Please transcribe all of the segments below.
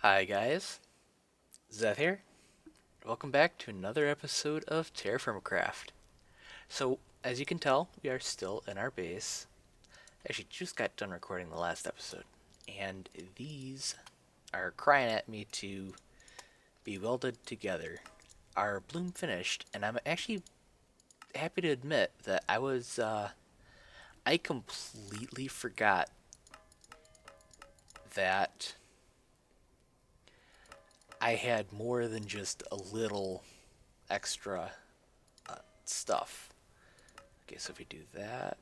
Hi guys, Zeth here. Welcome back to another episode of TerraFirmaCraft. So, as you can tell, we are still in our base. Actually, just got done recording the last episode, and these are crying at me to be welded together. Our bloom finished, and I'm actually happy to admit that I completely forgot that I had more than just a little extra stuff. Okay, so if we do that,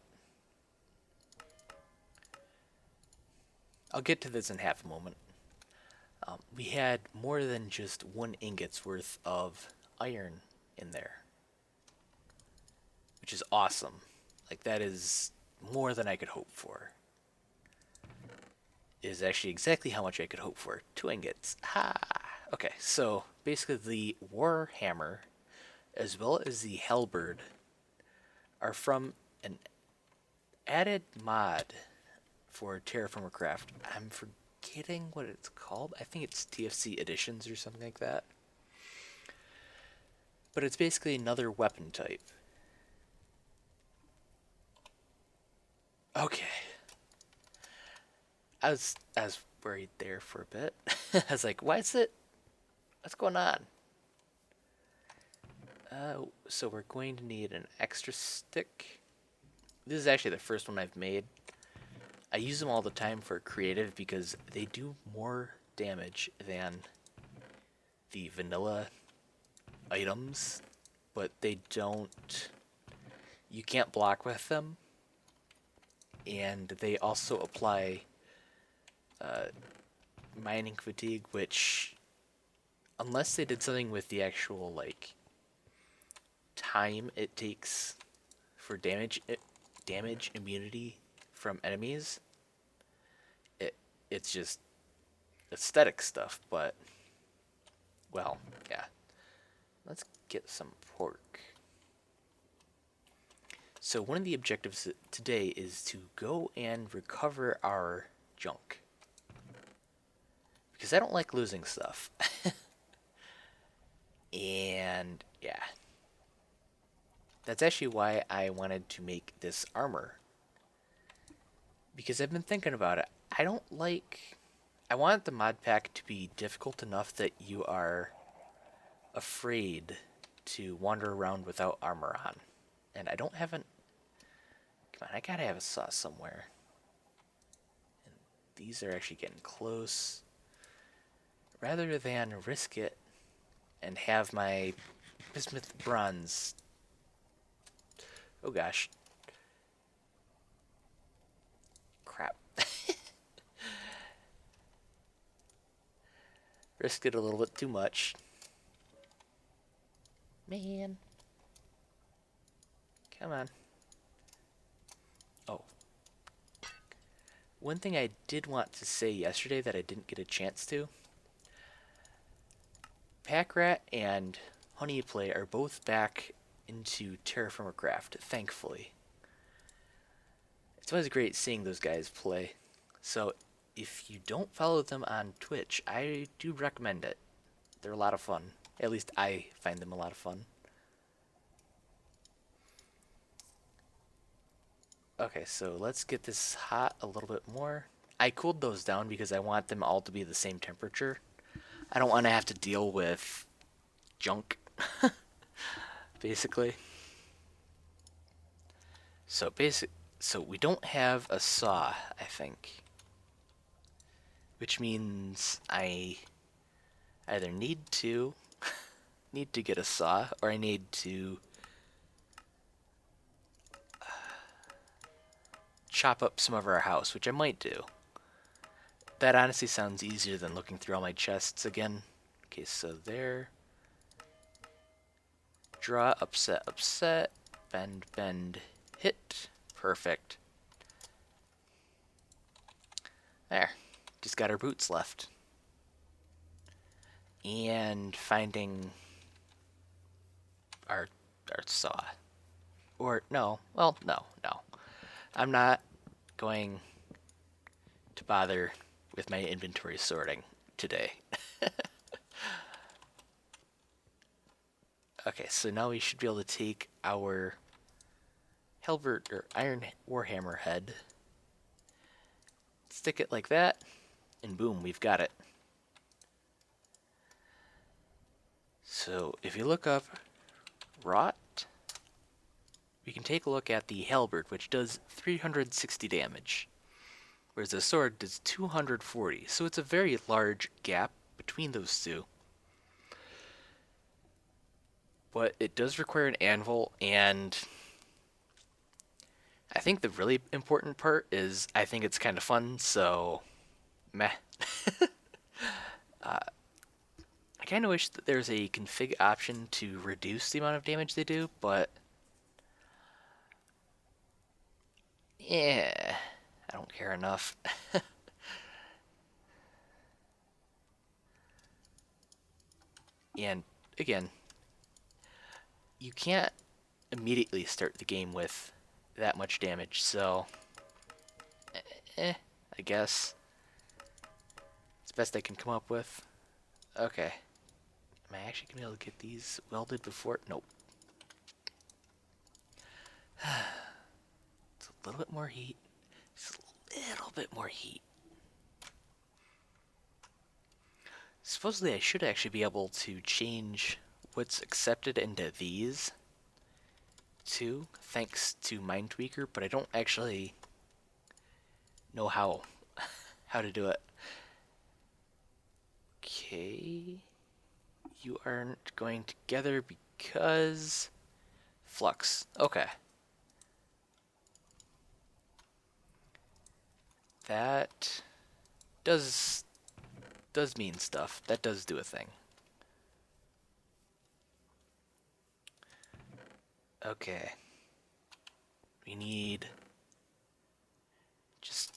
I'll get to this in half a moment. We had more than just one ingot's worth of iron in there, which is awesome. Like, that is more than I could hope for. It is actually exactly how much I could hope for. 2 ingots. Ha! Okay, so basically the war hammer as well as the halberd are from an added mod for TerraFirmaCraft. I'm forgetting what it's called. I think it's TFC Editions or something like that. But it's basically another weapon type. Okay. I was worried there for a bit. I was like, what's going on? So we're going to need an extra stick. This is actually the first one I've made. I use them all the time for creative because they do more damage than the vanilla items, but they don't. You can't block with them, and they also apply uh, mining fatigue, which, unless they did something with the actual like time it takes for damage immunity from enemies, it it's just aesthetic stuff. But well, yeah. Let's get some pork. So one of the objectives today is to go and recover our junk. Because I don't like losing stuff. And yeah. That's actually why I wanted to make this armor. Because I've been thinking about it. I want the mod pack to be difficult enough that you are afraid to wander around without armor on. And I don't have an... Come on, I gotta have a saw somewhere. And these are actually getting close. Rather than risk it and have my bismuth bronze... Oh gosh. Crap. Risked it a little bit too much. Man. Come on. Oh. One thing I did want to say yesterday that I didn't get a chance to. Packrat and Honeyplay are both back into TerraFirmaCraft, thankfully. It's always great seeing those guys play. So if you don't follow them on Twitch, I do recommend it. They're a lot of fun. At least I find them a lot of fun. Okay, so let's get this hot a little bit more. I cooled those down because I want them all to be the same temperature. I don't want to have to deal with junk, basically. So we don't have a saw, I think, which means I either need to get a saw, or I need to chop up some of our house, which I might do. That honestly sounds easier than looking through all my chests again. Okay, so there. Draw, upset, upset, bend, bend, hit. Perfect. There. Just got our boots left. And finding our saw. Or no, well, no. I'm not going to bother with my inventory sorting today. Okay, so now we should be able to take our halberd or iron warhammer head, stick it like that, and boom, we've got it. So if you look up wrought, we can take a look at the halberd, which does 360 damage, whereas the sword does 240. So it's a very large gap between those two. But it does require an anvil, and I think the really important part is I think it's kind of fun, so meh. I kind of wish that there's a config option to reduce the amount of damage they do, but yeah, I don't care enough. And again, you can't immediately start the game with that much damage, so I guess it's best I can come up with. Okay. Am I actually gonna be able to get these welded before? Nope. It's a little bit more heat. Just a little bit more heat. Supposedly I should actually be able to change what's accepted into these too, thanks to MineTweaker, but I don't actually know how to do it. Okay. You aren't going together because flux. Okay. That does mean stuff. That does do a thing. Okay. We need... Just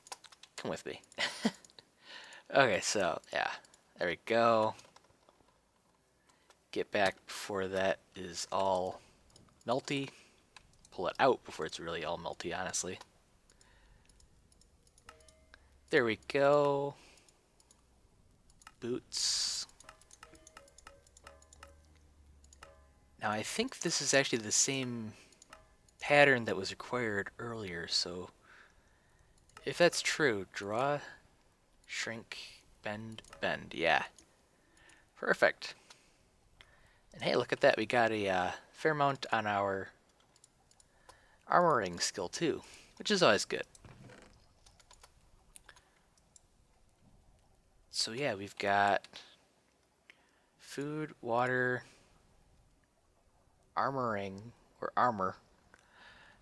come with me. Okay, so, yeah. There we go. Get back before that is all melty. Pull it out before it's really all melty, honestly. There we go. Boots. Now I think this is actually the same pattern that was required earlier, so if that's true, draw, shrink, bend, bend. Yeah. Perfect. And hey, look at that. We got a fair amount on our armoring skill too, which is always good. So yeah, we've got food, water, armoring, or armor.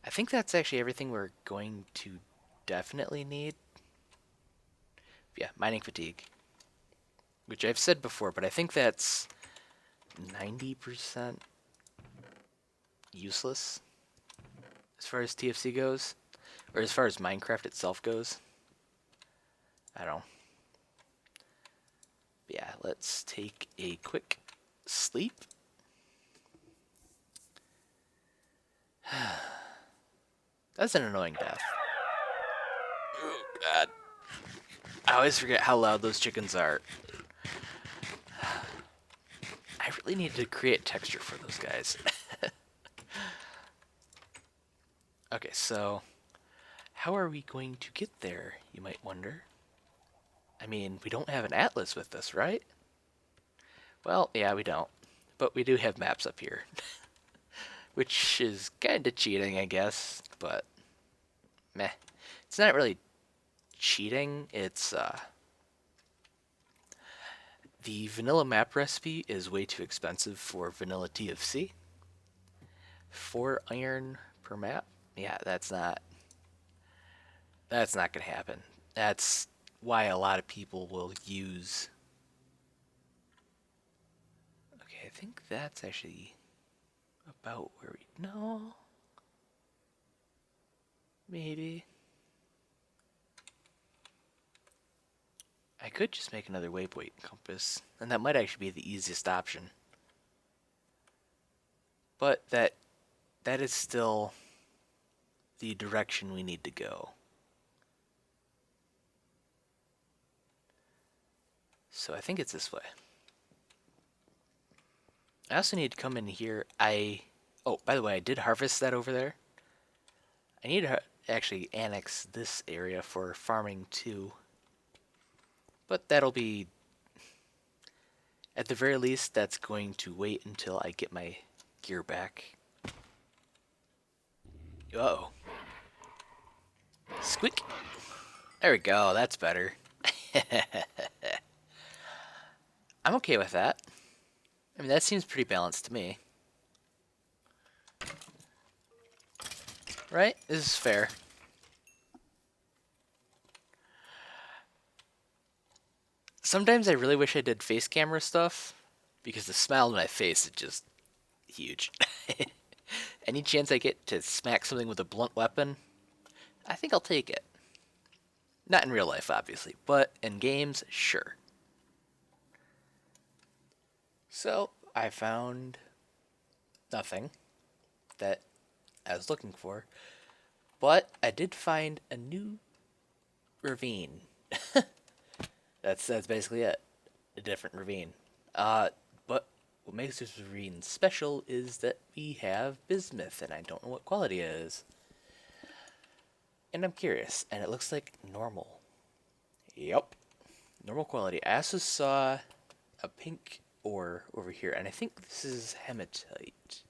I think that's actually everything we're going to definitely need. Yeah, mining fatigue. Which I've said before, but I think that's 90% useless as far as TFC goes. Or as far as Minecraft itself goes. I don't know. But yeah, let's take a quick sleep. That's an annoying death. Oh, God. I always forget how loud those chickens are. I really need to create texture for those guys. Okay, so how are we going to get there, you might wonder? I mean, we don't have an atlas with us, right? Well, yeah, we don't. But we do have maps up here. Which is kind of cheating, I guess, but meh. It's not really cheating, it's, the vanilla map recipe is way too expensive for vanilla TFC. 4 iron per map? Yeah, that's not gonna happen. That's why a lot of people will use... Okay, I think that's actually about where we... No. Maybe. I could just make another waypoint compass, and that might actually be the easiest option. But that is still the direction we need to go. So I think it's this way. I also need to come in here. Oh, by the way, I did harvest that over there. I need to actually annex this area for farming too. But that'll be, at the very least, that's going to wait until I get my gear back. Uh-oh. Squeak. There we go, that's better. I'm okay with that. I mean, that seems pretty balanced to me. Right? This is fair. Sometimes I really wish I did face camera stuff, because the smile on my face is just huge. Any chance I get to smack something with a blunt weapon, I think I'll take it. Not in real life, obviously, but in games, sure. So, I found nothing that I was looking for, but I did find a new ravine. That's basically it. A different ravine. But what makes this ravine special is that we have bismuth, and I don't know what quality it is. And I'm curious, and it looks like normal. Yep. Normal quality. I also saw a pink ore over here, and I think this is hematite.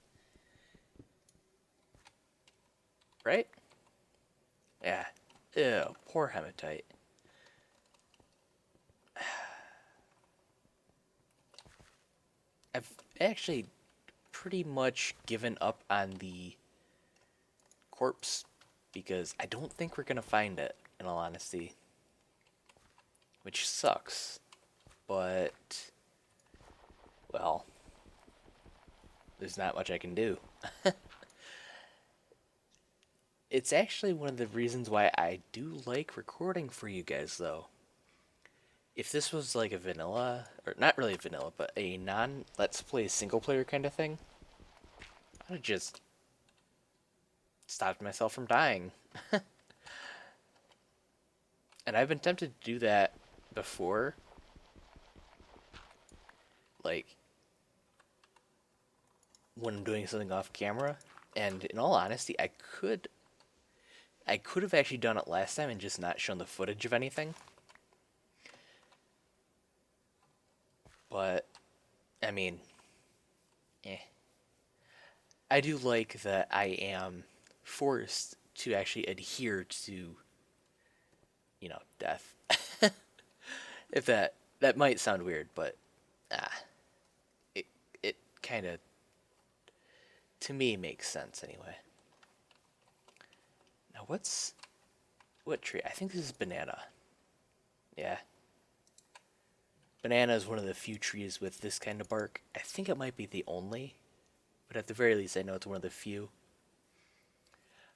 Right? Yeah. Ew, poor hematite. I've actually pretty much given up on the corpse because I don't think we're gonna find it, in all honesty. Which sucks. But, well, there's not much I can do. It's actually one of the reasons why I do like recording for you guys, though. If this was like a vanilla, or not really a vanilla, but a non-Let's Play single player kind of thing, I'd have just stopped myself from dying. And I've been tempted to do that before. Like, when I'm doing something off camera. And in all honesty, I could have actually done it last time and just not shown the footage of anything. But, I mean, eh. I do like that I am forced to actually adhere to, death. If that might sound weird, but it it kind of, to me, makes sense anyway. Now what tree? I think this is banana. Yeah. Banana is one of the few trees with this kind of bark. I think it might be the only, but at the very least I know it's one of the few.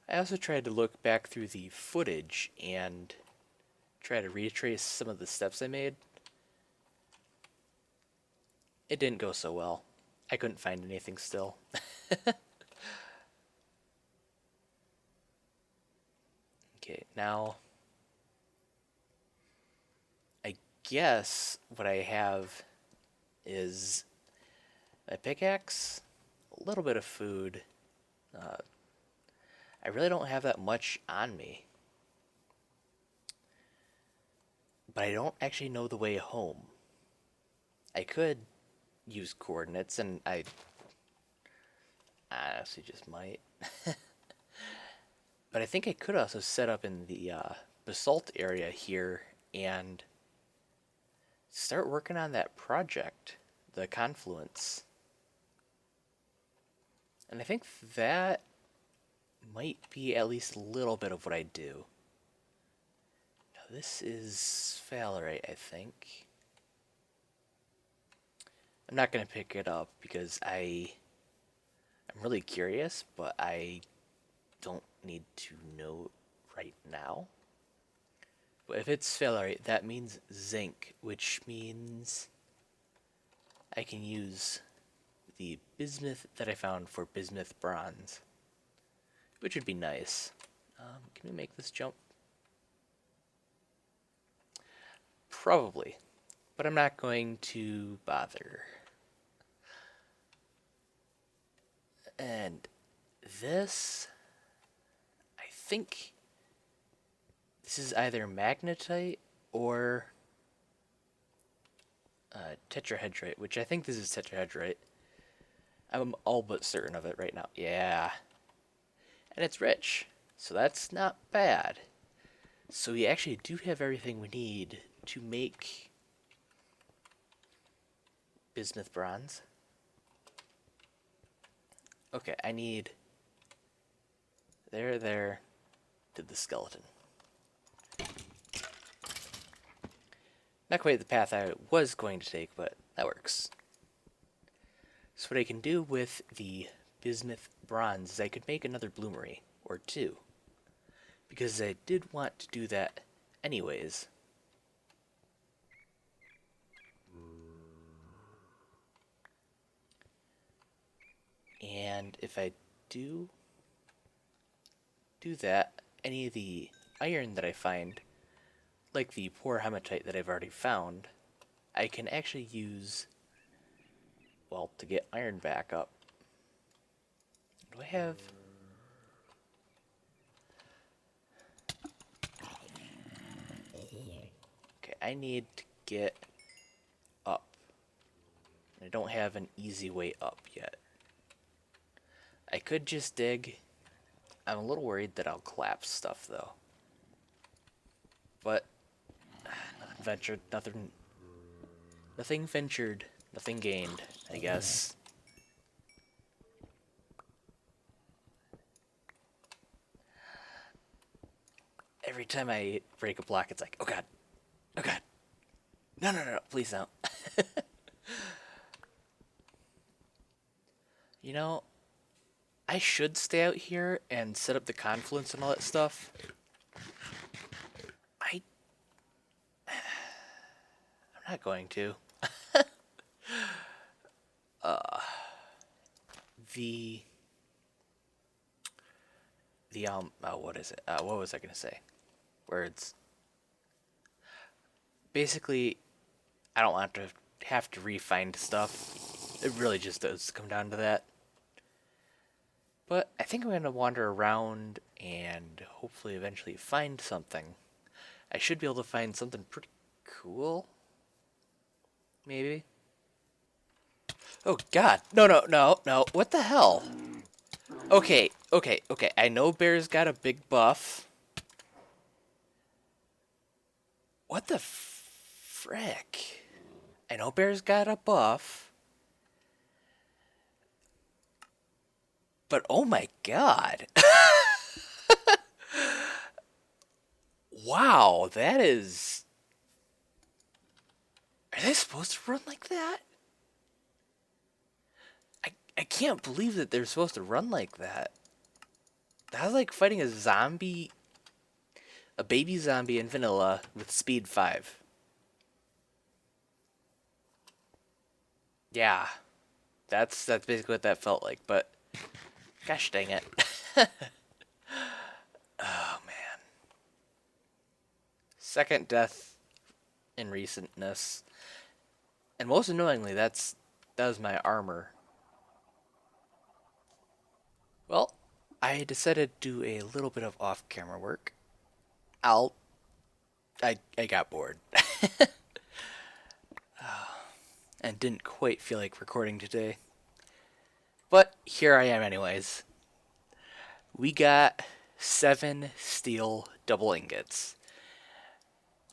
I also tried to look back through the footage and try to retrace some of the steps I made. It didn't go so well. I couldn't find anything still. Okay, now I guess what I have is a pickaxe, a little bit of food. I really don't have that much on me. But I don't actually know the way home. I could use coordinates, and I honestly just might. But I think I could also set up in the basalt area here and start working on that project, the confluence. And I think that might be at least a little bit of what I do. Now this is sphalerite, I think. I'm not going to pick it up because I'm really curious, but I don't need to know right now. But if it's sphalerite, that means zinc, which means I can use the bismuth that I found for bismuth bronze, which would be nice. Can we make this jump? Probably, but I'm not going to bother. And this, I think this is either magnetite or tetrahedrite, which I think this is tetrahedrite. I'm all but certain of it right now. Yeah. And it's rich, so that's not bad. So we actually do have everything we need to make bismuth bronze. Okay, I need... There, did the skeleton. Not quite the path I was going to take, but that works. So what I can do with the bismuth bronze is I could make another bloomery, or two. Because I did want to do that anyways. And if I do that, any of the iron that I find, like the poor hematite that I've already found, I can actually use, well, to get iron back up. Do I have... Okay, I need to get up. I don't have an easy way up yet. I could just dig. I'm a little worried that I'll collapse stuff, though. But, nothing ventured, nothing ventured, nothing gained, I guess. Every time I break a block, it's like, oh god, oh god. No, please don't. You know, I should stay out here and set up the confluence and all that stuff. I'm not going to. What is it? What was I gonna say? Words. Basically, I don't want to have to re-find stuff. It really just does come down to that. But I think I'm going to wander around and hopefully eventually find something. I should be able to find something pretty cool. Maybe. Oh god. No. What the hell? Okay. I know Bear's got a big buff. What the frick? I know Bear's got a buff. But oh my god. Wow, that is... Are they supposed to run like that? I can't believe that they're supposed to run like that. That was like fighting a zombie... A baby zombie in vanilla with speed 5. Yeah. That's basically what that felt like, but... Gosh dang it. Oh, man. Second death in recentness. And most annoyingly, that was my armor. Well, I decided to do a little bit of off-camera work. I got bored. And didn't quite feel like recording today. But here I am anyways. We got 7 steel double ingots.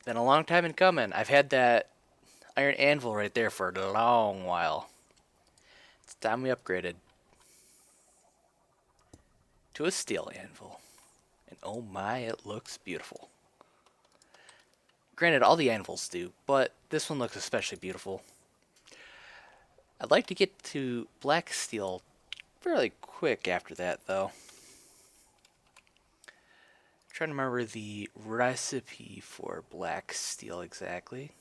Been a long time in coming. I've had that iron anvil right there for a long while. It's time we upgraded to a steel anvil. And oh my, it looks beautiful. Granted, all the anvils do, but this one looks especially beautiful. I'd like to get to black steel fairly quick after that, though. I'm trying to remember the recipe for black steel exactly.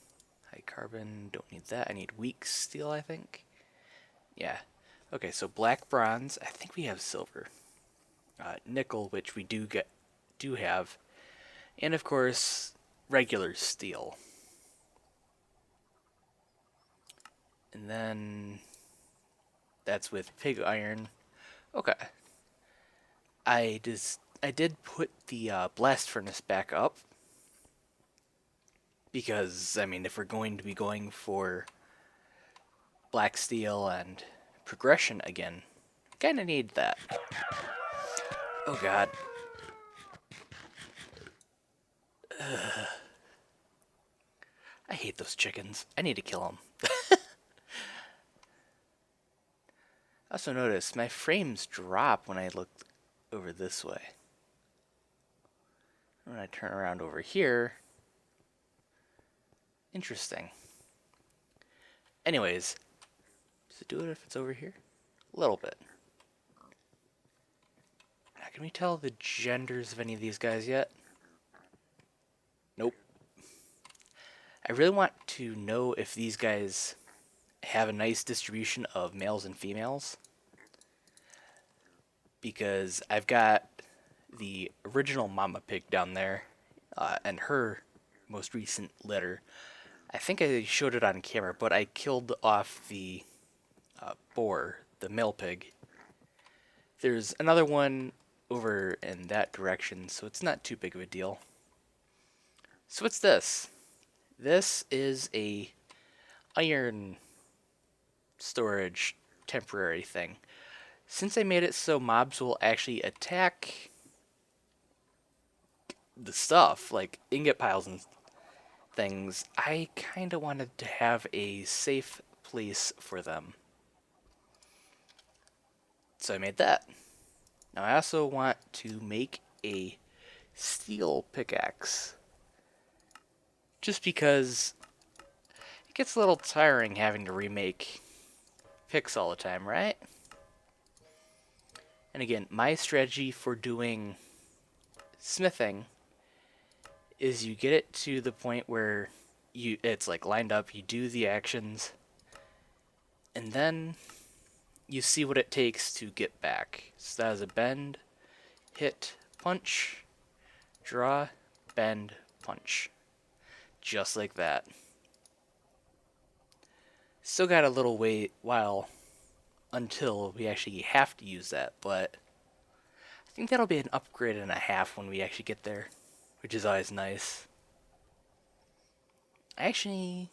High carbon, don't need that. I need weak steel, I think. Yeah. Okay, so black bronze. I think we have silver. Nickel, which we do have. And of course, regular steel. And then that's with pig iron. Okay. I did put the blast furnace back up because, I mean, if we're going to be going for black steel and progression again, kind of need that. Oh god. I hate those chickens. I need to kill them. I also noticed my frames drop when I look over this way. When I turn around over here, interesting. Anyways, does it do it if it's over here? A little bit. Now, can we tell the genders of any of these guys yet? Nope. I really want to know if these guys have a nice distribution of males and females, because I've got the original mama pig down there and her most recent litter. I think I showed it on camera, but I killed off the boar, the male pig. There's another one over in that direction, so it's not too big of a deal. So what's this? This is a iron storage temporary thing. Since I made it so mobs will actually attack the stuff, like ingot piles and things, I kind of wanted to have a safe place for them. So I made that. Now I also want to make a steel pickaxe, just because it gets a little tiring having to remake picks all the time, right? And again, my strategy for doing smithing is you get it to the point where it's like lined up, you do the actions, and then you see what it takes to get back. So that is a bend, hit, punch, draw, bend, punch. Just like that. Still got a little while until we actually have to use that, but I think that'll be an upgrade and a half when we actually get there, which is always nice. Actually,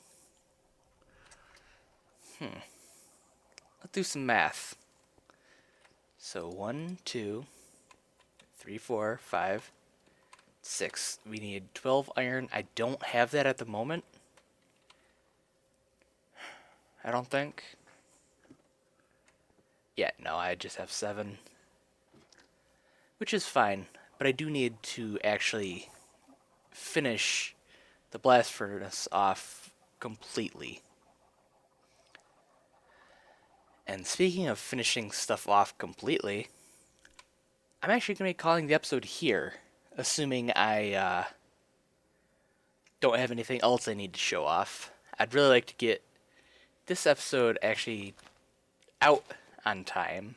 let's do some math. So 1, 2, 3, 4, 5, 6. We need 12 iron. I don't have that at the moment. I don't think. Yeah, no, I just have 7. Which is fine, but I do need to actually finish the blast furnace off completely. And speaking of finishing stuff off completely, I'm actually going to be calling the episode here, assuming I don't have anything else I need to show off. I'd really like to get this episode actually out on time.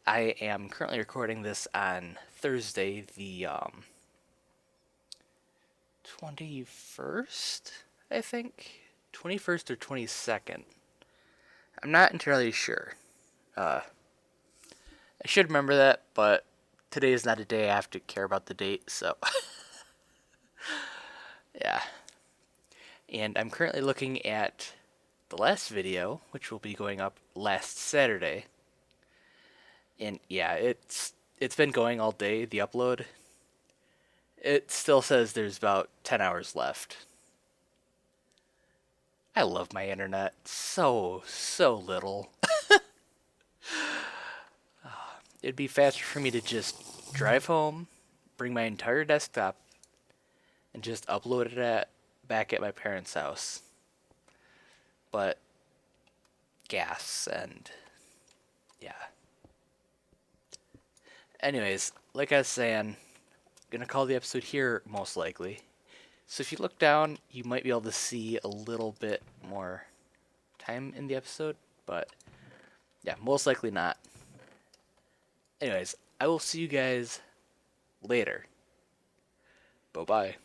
I am currently recording this on Thursday, the 21st, I think? 21st or 22nd. I'm not entirely sure. I should remember that, but today is not a day I have to care about the date, so... yeah. And I'm currently looking at the last video, which will be going up last Saturday. And yeah, it's been going all day, the upload. It still says there's about 10 hours left. I love my internet so little. It'd be faster for me to just drive home, bring my entire desktop, and just upload it back at my parents' house. But gas and yeah. Anyways, like I was saying, I'm gonna call the episode here most likely. So if you look down, you might be able to see a little bit more time in the episode, but yeah, most likely not. Anyways, I will see you guys later. Bye-bye.